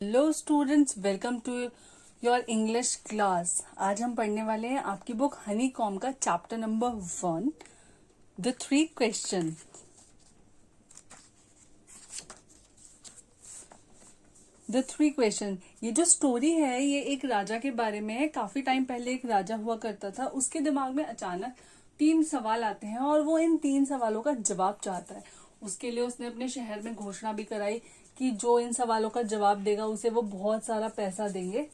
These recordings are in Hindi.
Hello students, welcome to your English class. आज हम पढ़ने वाले हैं आपकी बुक हनी कॉम का chapter number 1, the 3 question. The 3 question, ये जो स्टोरी है ये एक राजा के बारे में है। काफी टाइम पहले एक राजा हुआ करता था, उसके दिमाग में अचानक 3 सवाल आते हैं और वो इन 3 सवालों का जवाब चाहता है। उसके लिए उसने अपने शहर में घोषणा भी कराई कि जो इन सवालों का जवाब देगा उसे वो बहुत सारा पैसा देंगे।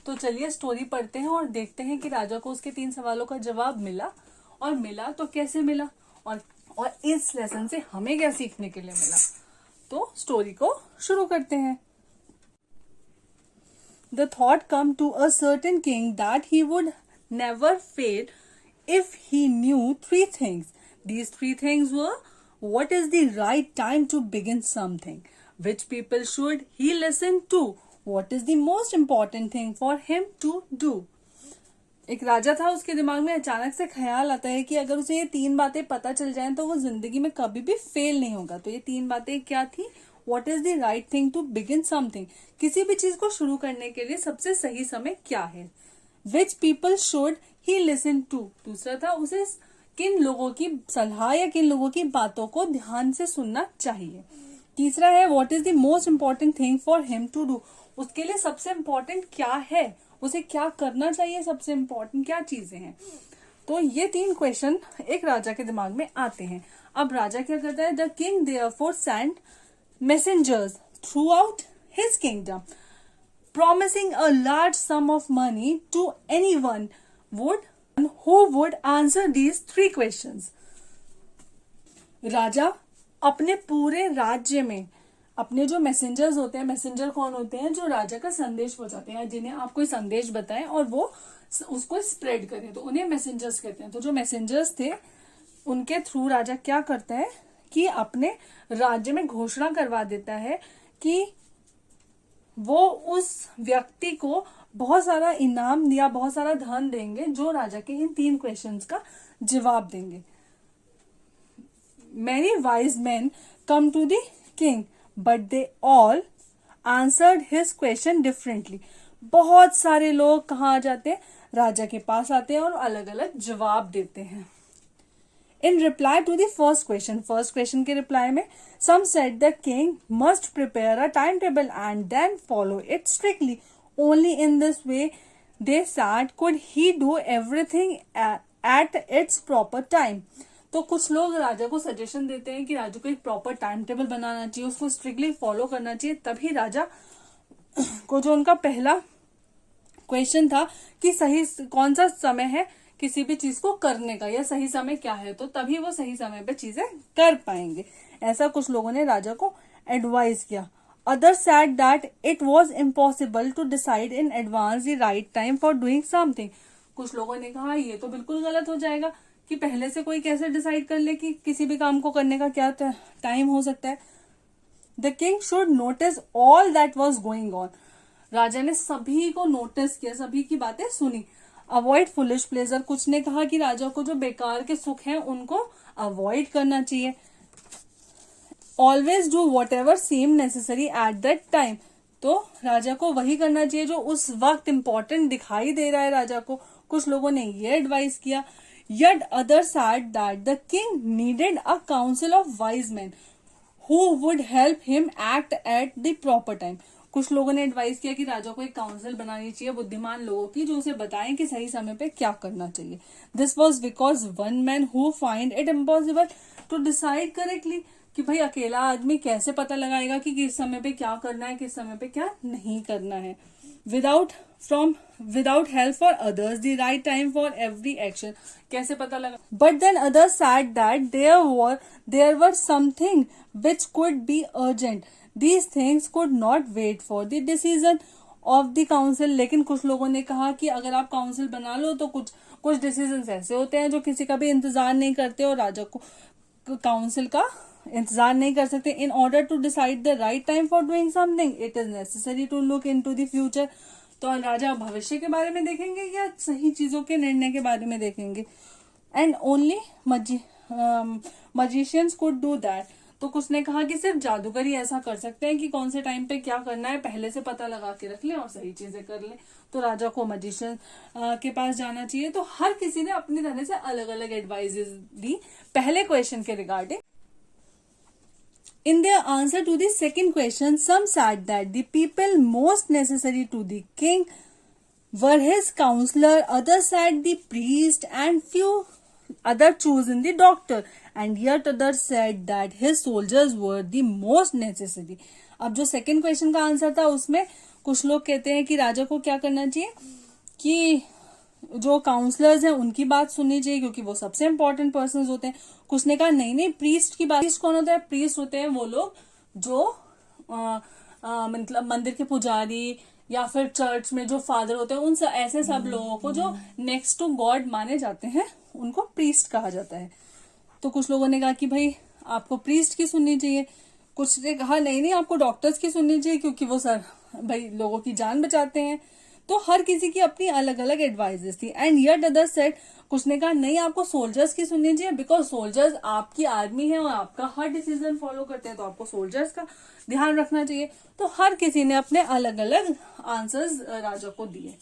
तो चलिए स्टोरी पढ़ते हैं और देखते हैं कि राजा को उसके 3 सवालों का जवाब मिला, और मिला तो कैसे मिला, और इस लेसन से हमें क्या सीखने के लिए मिला। तो स्टोरी को शुरू करते हैं। The thought come to a certain king that he would never fail if he knew 3 things. These 3 things were: what is the right time to begin something? Which people should he listen to? What is the most important thing for him to do? एक राजा था, उसके दिमाग में अचानक से ख्याल आता है कि अगर उसे ये 3 बातें पता चल जाएं तो वो जिंदगी में कभी भी फेल नहीं होगा। तो ये 3 बातें क्या थी? What is the right thing to begin something? किसी भी चीज को शुरू करने के लिए सबसे सही समय क्या है? Which people should he listen to? दूसरा था, उसे किन लोगों की सलाह या किन लोगों की बातों को ध्यान से सुनना चाहिए। तीसरा है, what is the most important thing for him to do? उसके लिए सबसे इम्पोर्टेंट क्या है, उसे क्या करना चाहिए, सबसे इम्पोर्टेंट क्या चीजें हैं। तो ये 3 क्वेश्चन एक राजा के दिमाग में आते हैं। अब राजा क्या करता है? The king therefore sent messengers throughout his kingdom, promising a large sum of money to anyone who would answer these 3 questions. राजा अपने पूरे राज्य में अपने जो मैसेंजर्स होते हैं, मैसेंजर कौन होते हैं? जो राजा का संदेश पहुंचाते हैं, जिन्हें आप कोई संदेश बताएं और वो उसको स्प्रेड करें, तो उन्हें मैसेंजर्स कहते हैं। तो जो मैसेंजर्स थे उनके थ्रू राजा क्या करता है कि अपने राज्य में घोषणा करवा देता है कि वो उस व्यक्ति को बहुत सारा इनाम या बहुत सारा धन देंगे जो राजा के इन 3 क्वेश्चंस का जवाब देंगे। Many wise men come to the king, but they all answered his question differently. बहुत सारे लोग कहाँ आ जाते हैं? राजा के पास आते हैं और अलग अलग जवाब देते हैं। In reply to the first question के रिप्लाई में some said the king must prepare a timetable and then follow it strictly. Only in this way, they said, could he do everything at its proper time. तो कुछ लोग राजा को सजेशन देते हैं कि राजा को एक प्रॉपर टाइम टेबल बनाना चाहिए, उसको स्ट्रिक्टली फॉलो करना चाहिए। तभी राजा को जो उनका पहला क्वेश्चन था कि सही कौन सा समय है किसी भी चीज को करने का, या सही समय क्या है, तो तभी वो सही समय पे चीजें कर पाएंगे। ऐसा कुछ लोगों ने राजा को एडवाइस किया। Others said that it was impossible to decide in advance the right time for doing something. कुछ लोगों ने कहा ये तो बिल्कुल गलत हो जाएगा कि पहले से कोई कैसे डिसाइड कर ले कि किसी भी काम को करने का क्या टाइम हो सकता है। The king should notice all that was going on. राजा ने सभी को नोटिस किया, सभी की बातें सुनी। अवॉइड फुलिश प्लेजर, कुछ ने कहा कि राजा को जो बेकार के सुख हैं उनको अवॉइड करना चाहिए। Always do whatever seem necessary at that time, तो राजा को वही करना चाहिए जो उस वक्त इम्पोर्टेंट दिखाई दे रहा है राजा को। कुछ लोगों ने ये एडवाइस किया। Yet others said that the king needed a council of wise men who would help him act at the proper time. कुछ लोगों ने एडवाइस किया कि राजा को एक काउंसिल बनानी चाहिए बुद्धिमान लोगों की, जो उसे बताएं कि सही समय पे क्या करना चाहिए। This was because one man who find it impossible to decide correctly, कि भाई अकेला आदमी कैसे पता लगाएगा कि किस समय पे क्या करना है, किस समय पे क्या नहीं करना है। Without help for others, the right time for every action, कैसे पता लगा? But then others said that there were something which could be urgent. These things could not wait for the decision of the council. लेकिन कुछ लोगों ने कहा कि अगर आप काउंसिल बना लो तो कुछ डिसीजन ऐसे होते हैं जो किसी का भी इंतजार नहीं करते और राजा को काउंसिल का इंतजार नहीं कर सकते। In order to decide the right time for doing something it is necessary to look into the future. तो राजा भविष्य के बारे में देखेंगे या सही चीजों के निर्णय के बारे में देखेंगे। And only magicians could do that. तो कुछ ने कहा कि सिर्फ जादूगर ही ऐसा कर सकते हैं कि कौन से टाइम पे क्या करना है पहले से पता लगा के रख लें और सही चीजें कर लें, तो राजा को मजिशियन के पास जाना चाहिए। तो हर किसी ने अपनी तरह से अलग अलग एडवाइजेस दी पहले क्वेश्चन के regarding. In their answer to the second question, some said that the people most necessary to the king were his counselor, others said the priest, and few other chosen the doctor, and yet others said that his soldiers were the most necessary. अब जो सेकंड क्वेश्चन का आंसर था उसमें कुछ लोग कहते हैं कि राजा को क्या करना चाहिए कि जो काउंसलर्स हैं उनकी बात सुननी चाहिए क्योंकि वो सबसे इंपॉर्टेंट पर्सन होते हैं। कुछ ने कहा नहीं नहीं, प्रीस्ट की बात। प्रीस्ट कौन होता है? प्रीस्ट होते हैं वो लोग जो मतलब मंदिर के पुजारी या फिर चर्च में जो फादर होते हैं, उन ऐसे सब लोगों को जो नेक्स्ट टू गॉड माने जाते हैं उनको प्रीस्ट कहा जाता है। तो कुछ लोगों ने कहा कि भाई आपको प्रीस्ट की सुननी चाहिए, कुछ ने कहा नहीं नहीं आपको डॉक्टर्स की सुननी चाहिए क्योंकि वो सर भाई लोगों की जान बचाते हैं। तो हर किसी की अपनी अलग अलग एडवाइजेस थी। एंड यट अदर्स सेड, कुछ ने कहा नहीं आपको सोल्जर्स की सुननी चाहिए बिकॉज सोल्जर्स आपकी आर्मी है और आपका हर डिसीजन फॉलो करते हैं, तो आपको सोल्जर्स का ध्यान रखना चाहिए। तो हर किसी ने अपने अलग अलग आंसर्स राजा को दिए।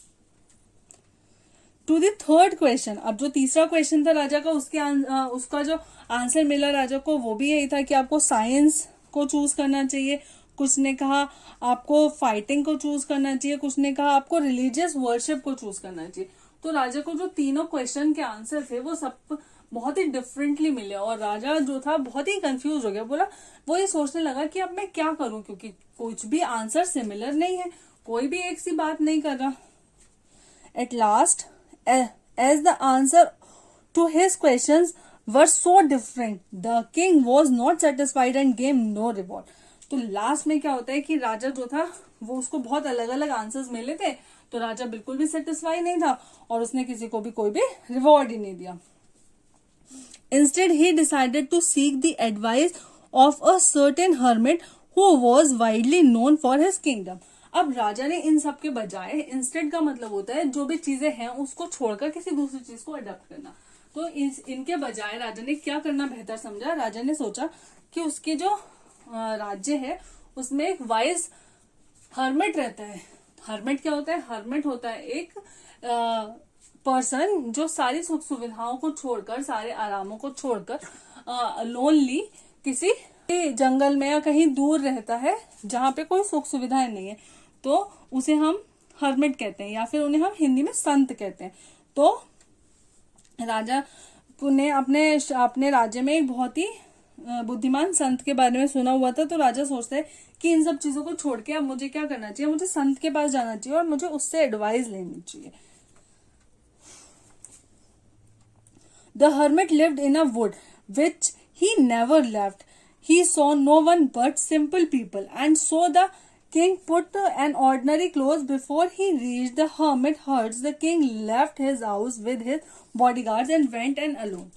टू द थर्ड क्वेश्चन, अब जो तीसरा क्वेश्चन था राजा का उसका जो आंसर मिला राजा को वो भी यही था कि आपको साइंस को चूज करना चाहिए, कुछ ने कहा आपको फाइटिंग को चूज करना चाहिए, कुछ ने कहा आपको रिलीजियस वर्शिप को चूज करना चाहिए। तो राजा को जो तीनों क्वेश्चन के आंसर थे वो सब बहुत ही डिफरेंटली मिले और राजा जो था बहुत ही कंफ्यूज हो गया। बोला वो ये सोचने लगा कि अब मैं क्या करूं क्योंकि कुछ भी आंसर सिमिलर नहीं है, कोई भी एक सी बात नहीं कर रहा। At last as the answer to his questions were so different the king was not satisfied and gave no reward. तो लास्ट में क्या होता है कि राजा जो था वो उसको बहुत अलग अलग आंसर्स मिले थे, तो राजा बिल्कुल भी सेटिस्फाई नहीं था और उसने किसी को भी कोई भी रिवॉर्ड ही नहीं दिया। Instead he decided to seek the advice of a certain hermit who was widely known for his kingdom. अब राजा ने इन सब के बजाय, इंस्टेड का मतलब होता है जो भी चीजें हैं उसको छोड़कर किसी दूसरी चीज को अडॉप्ट करना। तो इनके बजाय राजा ने क्या करना बेहतर समझा, राजा ने सोचा कि उसके जो राज्य है उसमें एक वाइज हर्मिट रहता है। हर्मिट क्या होता है? हर्मिट होता है एक पर्सन जो सारी सुख सुविधाओं को छोड़कर, सारे आरामों को छोड़कर लोनली किसी जंगल में या कहीं दूर रहता है जहां पे कोई सुख सुविधाएं नहीं है, तो उसे हम हर्मिट कहते हैं या फिर उन्हें हम हिंदी में संत कहते हैं। तो राजा ने अपने राज्य में एक बहुत ही बुद्धिमान संत के बारे में सुना हुआ था, तो राजा सोचता है कि इन सब चीजों को छोड़ के अब मुझे क्या करना चाहिए, मुझे संत के पास जाना चाहिए और मुझे उससे एडवाइस लेनी चाहिए। The hermit lived in a wood which he never left, he saw no one but simple people and so the king put an ordinary clothes before he reached the hermit huts. The king left his house with his bodyguards and went and alone.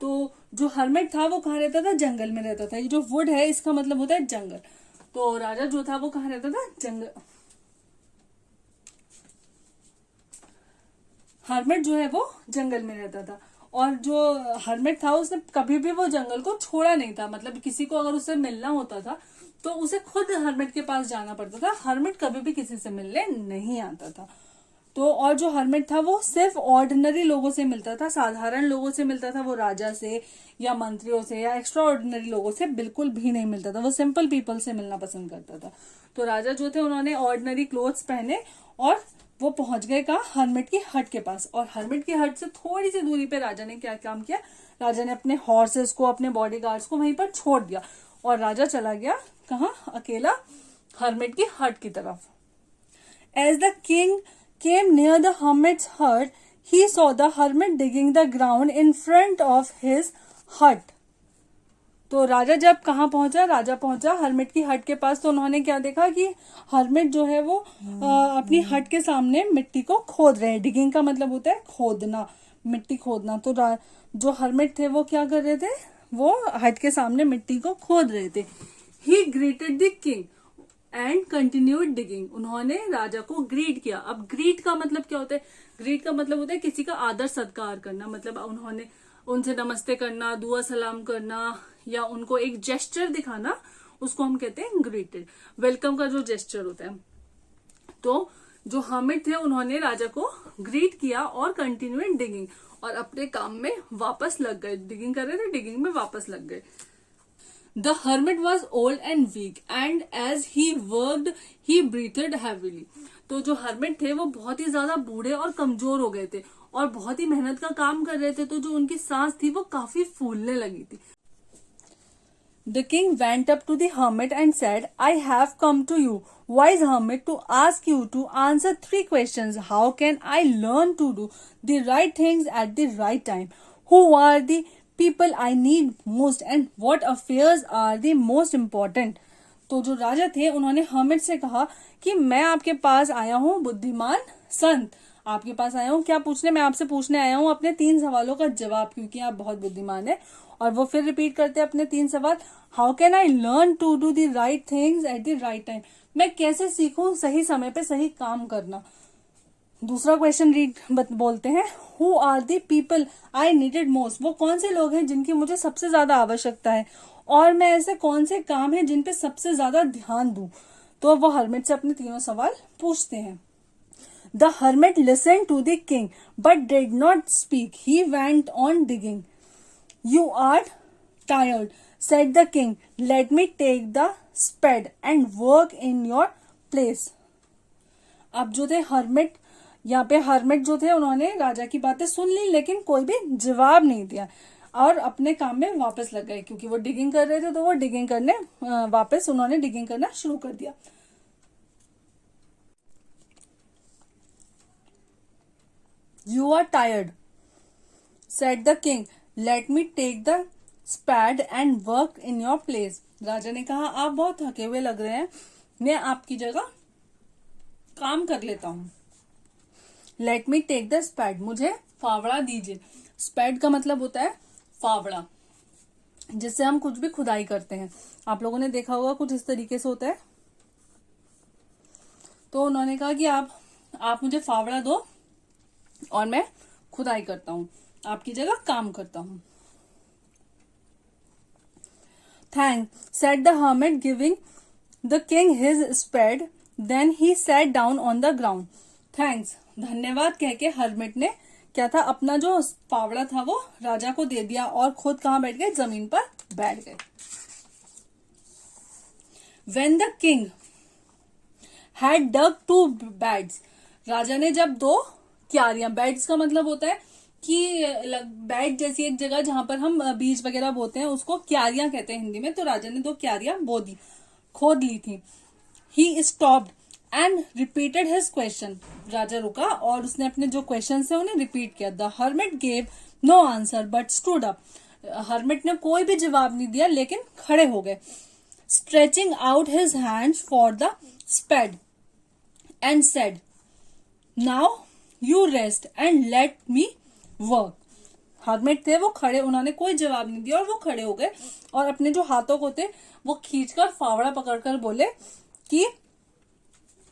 तो जो हर्मिट था वो कहाँ रहता था? जंगल में रहता था। ये जो वुड है इसका मतलब होता है जंगल। तो राजा जो था वो कहाँ रहता था? जंगल। हर्मिट जो है वो जंगल में रहता था और जो हर्मिट था उसने कभी भी वो जंगल को छोड़ा नहीं था। मतलब किसी को अगर उससे मिलना होता था तो उसे खुद हर्मिट के पास जाना पड़ता था। हर्मिट कभी भी किसी से मिलने नहीं आता था। तो और जो हर्मिट था वो सिर्फ ऑर्डिनरी लोगों से मिलता था, साधारण लोगों से मिलता था। वो राजा से या मंत्रियों से या एक्स्ट्रा ऑर्डिनरी लोगों से बिल्कुल भी नहीं मिलता था। वो सिंपल पीपल से मिलना पसंद करता था। तो राजा जो थे उन्होंने ऑर्डिनरी क्लोथ्स पहने और वो पहुंच गए कहा? हर्मिट की हट के पास। और हर्मिट की हट से थोड़ी सी दूरी पे राजा ने क्या काम किया? राजा ने अपने हॉर्सेस को, अपने बॉडीगार्ड्स को वहीं पर छोड़ दिया और राजा चला गया कहा? अकेला हर्मिट की हट की तरफ। As the king came near the hermit's hut, he saw the hermit digging the ground in front of his hut. तो राजा जब कहाँ पहुंचा? राजा पहुंचा हर्मिट की हट के पास। तो उन्होंने क्या देखा कि हर्मिट जो है वो अपनी हट के सामने मिट्टी को खोद रहे हैं। डिगिंग का मतलब होता है खोदना, मिट्टी खोदना। तो जो हर्मिट थे वो क्या कर रहे थे? वो हट के सामने मिट्टी को खोद रहे थे। He greeted the king and continued digging. उन्होंने राजा को ग्रीट किया। अब ग्रीट का मतलब क्या होता है? ग्रीट का मतलब होता है किसी का आदर सत्कार करना। मतलब उन्होंने उनसे नमस्ते करना, दुआ सलाम करना या उनको एक जेस्चर दिखाना, उसको हम कहते हैं ग्रीटेड। वेलकम का जो जेस्चर होता है। तो जो हर्मिट थे उन्होंने राजा को ग्रीट किया और कंटिन्यूड डिगिंग, और अपने काम में वापस लग गए। डिगिंग कर रहे थे, डिगिंग में वापस लग गए। The hermit was old and weak, and as he worked, he breathed heavily. तो जो hermit थे वो बहुत ही ज्यादा बूढ़े और कमजोर हो गए थे और बहुत ही मेहनत का काम कर रहे थे, तो जो उनकी सांस थी वो काफी फूलने लगी थी। The king went up to the hermit and said, I have come to you, wise hermit, to ask you to answer 3 questions. How can I learn to do the right things at the right time? Who are the people I need most and what affairs are the most important? तो जो राजा थे उन्होंने हर्मिट से कहा कि मैं आपके पास आया हूँ बुद्धिमान संत, आपके पास आया हूँ क्या पूछने, मैं आपसे पूछने आया हूँ अपने 3 सवालों का जवाब, क्योंकि आप बहुत बुद्धिमान है। और वो फिर रिपीट करते अपने 3 सवाल। How can I learn to do the right things at the right time? मैं कैसे सीखूं सही समय पे सही काम करना। दूसरा क्वेश्चन बोलते हैं, who are the people I needed most? वो कौन से लोग हैं जिनकी मुझे सबसे ज्यादा आवश्यकता है, और मैं ऐसे कौन से काम है जिन पे सबसे ज्यादा ध्यान दूं? तो वो हर्मिट से अपने 3 सवाल पूछते हैं। The hermit listen to the king but did not speak, he went on digging. You are tired, said the king, let me take the spade and work in your place. अब जो थे हर्मिट, यहाँ पे हर्मिट जो थे उन्होंने राजा की बातें सुन ली, लेकिन कोई भी जवाब नहीं दिया और अपने काम में वापस लग गए, क्योंकि वो डिगिंग कर रहे थे। तो वो डिगिंग करने वापस उन्होंने डिगिंग करना शुरू कर दिया। You are tired, said the king, let me take the spade and work in your place. राजा ने कहा आप बहुत थके हुए लग रहे हैं, मैं आपकी जगह काम कर लेता हूँ। Let me take the spade, मुझे फावड़ा दीजिए। स्पैड का मतलब होता है फावड़ा, जिससे हम कुछ भी खुदाई करते हैं। आप लोगों ने देखा होगा कुछ इस तरीके से होता है। तो उन्होंने कहा कि आप मुझे फावड़ा दो और मैं खुदाई करता हूँ, आपकी जगह काम करता हूँ। Thanks, said the hermit, giving the king his spade. Then he sat down on the ground. Thanks, धन्यवाद कह के हर्मिट ने क्या था, अपना जो फावड़ा था वो राजा को दे दिया और खुद कहाँ बैठ गए, जमीन पर बैठ गए। When the king had dug 2 beds, राजा ने जब 2 क्यारियां, बेड्स का मतलब होता है कि बेड जैसी एक जगह जहां पर हम बीज वगैरह बोते हैं, उसको क्यारियां कहते हैं हिंदी में। तो राजा ने 2 क्यारियां खोद ली थी। He stopped and repeated his question, राजा रुका और उसने अपने जो क्वेश्चन है उन्हें रिपीट किया। The hermit gave no answer but stood up, hermit ने कोई भी जवाब नहीं दिया लेकिन खड़े हो गए। Stretching out his hands for the spade and said, now you rest and let me work. Hermit थे वो खड़े, उन्होंने कोई जवाब नहीं दिया और वो खड़े हो गए और अपने जो हाथों को थे वो खींचकर फावड़ा पकड़कर बोले कि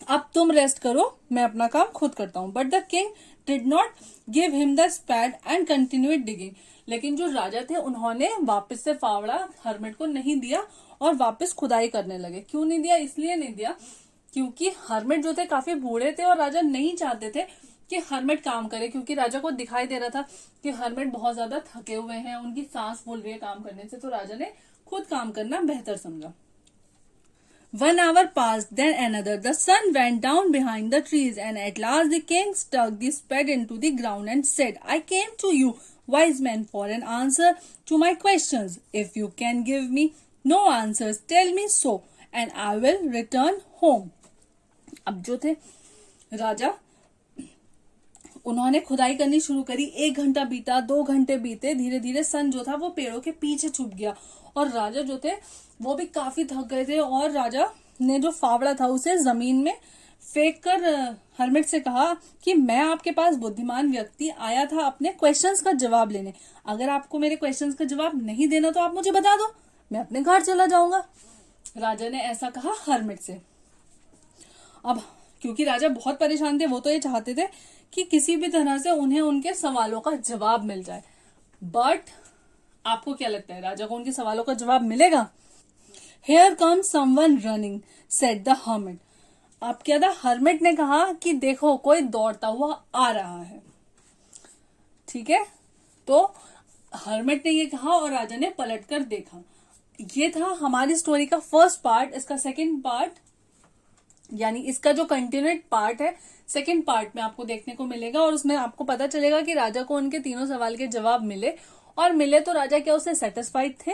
अब तुम रेस्ट करो, मैं अपना काम खुद करता हूं। But the king did not give him the spade and continued digging, लेकिन जो राजा थे उन्होंने वापस से फावड़ा हर्मिट को नहीं दिया और वापस खुदाई करने लगे। क्यों नहीं दिया? इसलिए नहीं दिया क्योंकि हर्मिट जो थे काफी बूढ़े थे और राजा नहीं चाहते थे कि हर्मिट काम करे, क्योंकि राजा को दिखाई दे रहा था कि हर्मिट बहुत ज्यादा थके हुए हैं, उनकी सांस फूल रही है काम करने से। तो राजा ने खुद काम करना बेहतर समझा। 1 hour passed, then another. The sun went down behind the trees, and at last the king stuck the spade into the ground and said, I came to you, wise men, for an answer to my questions. If you can give me no answers, tell me so, and I will return home. अब जो थे राजा, उन्होंने खुदाई करनी शुरू करी। 1 घंटा बीता, 2 घंटे बीते, धीरे धीरे सन जो था वो पेड़ों के पीछे छुप गया और राजा जो थे वो भी काफी थक गए थे। और राजा ने जो फावड़ा था उसे जमीन में फेंक कर हर्मिट से कहा कि मैं आपके पास बुद्धिमान व्यक्ति आया था अपने क्वेश्चंस का जवाब लेने। अगर आपको मेरे क्वेश्चंस का जवाब नहीं देना तो आप मुझे बता दो, मैं अपने घर चला जाऊंगा। राजा ने ऐसा कहा हर्मिट से। अब क्योंकि राजा बहुत परेशान थे, वो तो ये चाहते थे कि किसी भी तरह से उन्हें उनके सवालों का जवाब मिल जाए। बट आपको क्या लगता है, राजा को उनके सवालों का जवाब मिलेगा? Here comes someone running, said the hermit. अब क्या था, हर्मिट ने कहा कि देखो कोई दौड़ता हुआ आ रहा है। ठीक है, तो हर्मिट ने ये कहा और राजा ने पलट कर देखा। ये था हमारी स्टोरी का फर्स्ट पार्ट। इसका सेकंड पार्ट, यानी इसका जो कंटिन्यूड पार्ट है, सेकंड पार्ट में आपको देखने को मिलेगा और उसमें आपको पता चलेगा कि राजा को उनके तीनों सवाल के जवाब मिले, और मिले तो राजा क्या उससे सेटिस्फाइड थे,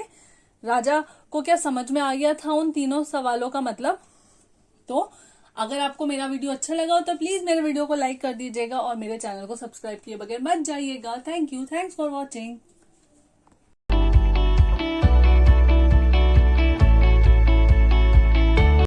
राजा को क्या समझ में आ गया था उन तीनों सवालों का मतलब। तो अगर आपको मेरा वीडियो अच्छा लगा हो तो प्लीज मेरे वीडियो को लाइक कर दीजिएगा और मेरे चैनल को सब्सक्राइब किए बगैर मत जाइएगा। Thank you, thanks for watching.